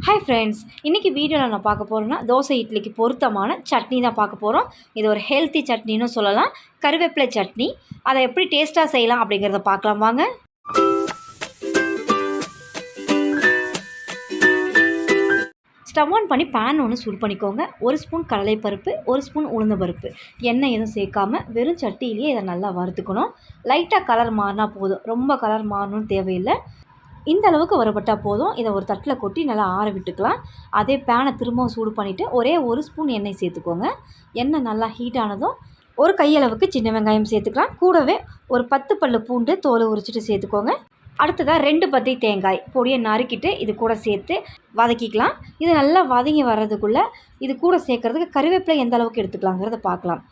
Hi friends, இன்றைக்கி வீடியோவில் நான் பார்க்க போகிறேன்னா தோசை இட்லிக்கு பொருத்தமான சட்னி தான் பார்க்க போகிறோம். இது ஒரு ஹெல்த்தி சட்னின்னு சொல்லலாம். கருவேப்பிலை சட்னி. அதை எப்படி டேஸ்ட்டாக செய்யலாம் அப்படிங்கிறத பார்க்கலாம் வாங்க. ஸ்டவ் ஆன் பண்ணி பேன் ஒன்று சூடு பண்ணிக்கோங்க. 1 ஸ்பூன் கடலைப்பருப்பு, 1 ஸ்பூன் உளுந்தம்பருப்பு. எண்ணெய் எதுவும் சேர்க்காமல் வெறும் சட்டியிலேயே இதை நல்லா வறுத்துக்கணும். லைட்டாக கலர் மாறினா போதும், ரொம்ப கலர் மாறணும்னு தேவையில்லை. இந்த அளவுக்கு வறுபட்டால் போதும். இதை ஒரு தட்டில் கொட்டி நல்லா ஆற விட்டுக்கலாம். அதே பேனை திரும்பவும் சூடு பண்ணிவிட்டு ஒரே 1 ஸ்பூன் எண்ணெய் சேர்த்துக்கோங்க. எண்ணெய் நல்லா ஹீட் ஆனதும் ஒரு கையளவுக்கு சின்ன வெங்காயம் சேர்த்துக்கலாம். கூடவே ஒரு 10 பல்லு பூண்டு தோலை உரிச்சிட்டு சேர்த்துக்கோங்க. அடுத்ததாக 2 பத்தை தேங்காய் பொடியை நறுக்கிட்டு இது கூட சேர்த்து வதக்கிக்கலாம். இது நல்லா வதங்கி வர்றதுக்குள்ளே இது கூட சேர்க்குறதுக்கு கருவேப்பிலை எந்த அளவுக்கு எடுத்துக்கலாங்கிறத பார்க்கலாம்.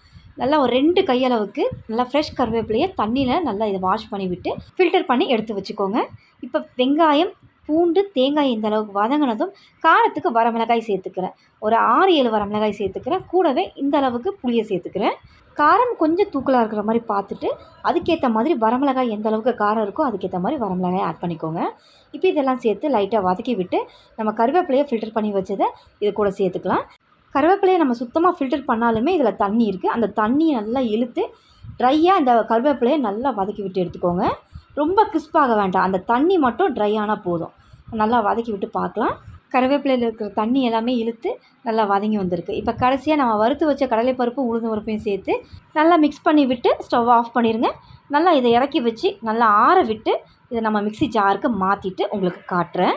நல்லா ஒரு 2 கையளவுக்கு நல்லா ஃப்ரெஷ் கருவேப்பிலையை தண்ணியில் நல்லா இதை வாஷ் பண்ணி விட்டு ஃபில்டர் பண்ணி எடுத்து வச்சுக்கோங்க. இப்போ வெங்காயம், பூண்டு, தேங்காய் இந்த அளவுக்கு வதங்கினதும் காரத்துக்கு வரமிளகாய் சேர்த்துக்கிறேன். ஒரு 6-7 வரமிளகாய் சேர்த்துக்கிறேன். கூடவே இந்த அளவுக்கு புளியை சேர்த்துக்கிறேன். காரம் கொஞ்சம் தூக்கலாக இருக்கிற மாதிரி பார்த்துட்டு அதுக்கேற்ற மாதிரி வரமிளகாய் எந்த அளவுக்கு காரம் இருக்கோ அதுக்கேற்ற மாதிரி வரமிளகாய் ஆட் பண்ணிக்கோங்க. இப்போ இதெல்லாம் சேர்த்து லைட்டாக வதக்கி விட்டு நம்ம கருவேப்பிலையை ஃபில்டர் பண்ணி வச்சதை இது கூட சேர்த்துக்கலாம். கருவேப்பிலையை நம்ம சுத்தமாக ஃபில்டர் பண்ணாலுமே இதில் தண்ணி இருக்குது. அந்த தண்ணியை நல்லா இழுத்து ட்ரையாக இந்த கருவேப்பிலையை நல்லா வதக்கி விட்டு எடுத்துக்கோங்க. ரொம்ப கிறிஸ்பாக வேண்டாம், அந்த தண்ணி மட்டும் ட்ரை ஆனால் போதும். நல்லா வதக்கி விட்டு பார்க்கலாம். கருவேப்பிலையில் இருக்கிற தண்ணி எல்லாமே இழுத்து நல்லா வதங்கி வந்திருக்கு. இப்போ கடைசியாக நம்ம வறுத்து வச்ச கடலைப்பருப்பு உளுந்து பருப்பையும் சேர்த்து நல்லா மிக்ஸ் பண்ணி விட்டு ஸ்டவ் ஆஃப் பண்ணிடுங்க. நல்லா இதை இறக்கி வச்சு நல்லா ஆற விட்டு இதை நம்ம மிக்ஸி ஜாருக்கு மாற்றிட்டு உங்களுக்கு காட்டுறேன்.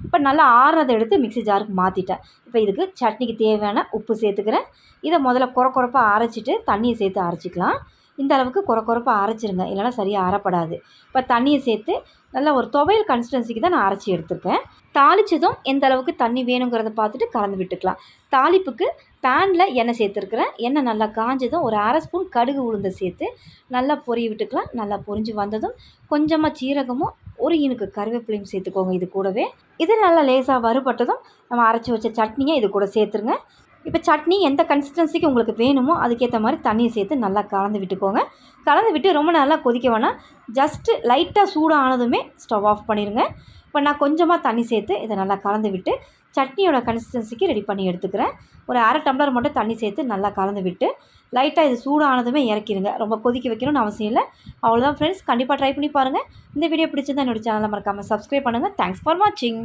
இப்போ நல்லா ஆறுறதை எடுத்து மிக்ஸி ஜாருக்கு மாற்றிட்டேன். இப்போ இதுக்கு சட்னிக்கு தேவையான உப்பு சேர்த்துக்கிறேன். இதை முதல்ல குறப்பாக அரைச்சிட்டு தண்ணியை சேர்த்து அரைச்சிக்கலாம். இந்த அளவுக்கு குறப்பாக அரைச்சிருங்க, இல்லைனா சரியாக அரைப்படாது. இப்போ தண்ணியை சேர்த்து நல்லா ஒரு துவையல் கன்சிஸ்டன்சிக்கு தான் நான் அரைச்சி எடுத்துருக்கேன். தாளித்ததும் எந்த அளவுக்கு தண்ணி வேணுங்கிறத பார்த்துட்டு கலந்து விட்டுக்கலாம். தாளிப்புக்கு பேனில் எண்ணெய் சேர்த்துருக்குறேன். எண்ணெய் நல்லா காஞ்சதும் ஒரு 1/2 ஸ்பூன் கடுகு உளுந்தை சேர்த்து நல்லா பொரிய விட்டுக்கலாம். நல்லா பொரிஞ்சு வந்ததும் கொஞ்சமாக சீரகமும் ஒரு இனுக்கு கருவேப்பிலையும் சேர்த்துக்கோங்க. இது கூடவே இது நல்லா லேசாக வறுபட்டதும் நம்ம அரைச்சி வச்ச சட்னியை இது கூட சேர்த்துருங்க. இப்போ சட்னி எந்த கன்சிஸ்டன்சிக்கு உங்களுக்கு வேணுமோ அதுக்கேற்ற மாதிரி தண்ணியை சேர்த்து நல்லா கலந்து விட்டுக்கோங்க. கலந்து விட்டு ரொம்ப நல்லா கொதிக்க வேணாம், ஜஸ்ட்டு லைட்டாக சூடானதுமே ஸ்டவ் ஆஃப் பண்ணிடுங்க. இப்போ நான் கொஞ்சமாக தண்ணி சேர்த்து இதை நல்லா கலந்து விட்டு சட்னியோட கன்சிஸ்டன்சிக்கு ரெடி பண்ணி எடுத்துக்கிறேன். ஒரு 1/2 டம்ளர் மட்டும் தண்ணி சேர்த்து நல்லா கலந்து விட்டு லைட்டாக இது சூடானதுமே இறக்கிடுங்க. ரொம்ப கொதிக்க வைக்கணும்னு அவசியம் இல்லை. அவ்வளோதான் ஃப்ரெண்ட்ஸ், கண்டிப்பாக ட்ரை பண்ணி பாருங்கள். இந்த வீடியோ பிடிச்சிருந்தா என்னோட சேனலை மறக்காமல் சப்ஸ்கிரைப் பண்ணுங்கள். தேங்க்ஸ் ஃபார் வாட்சிங்.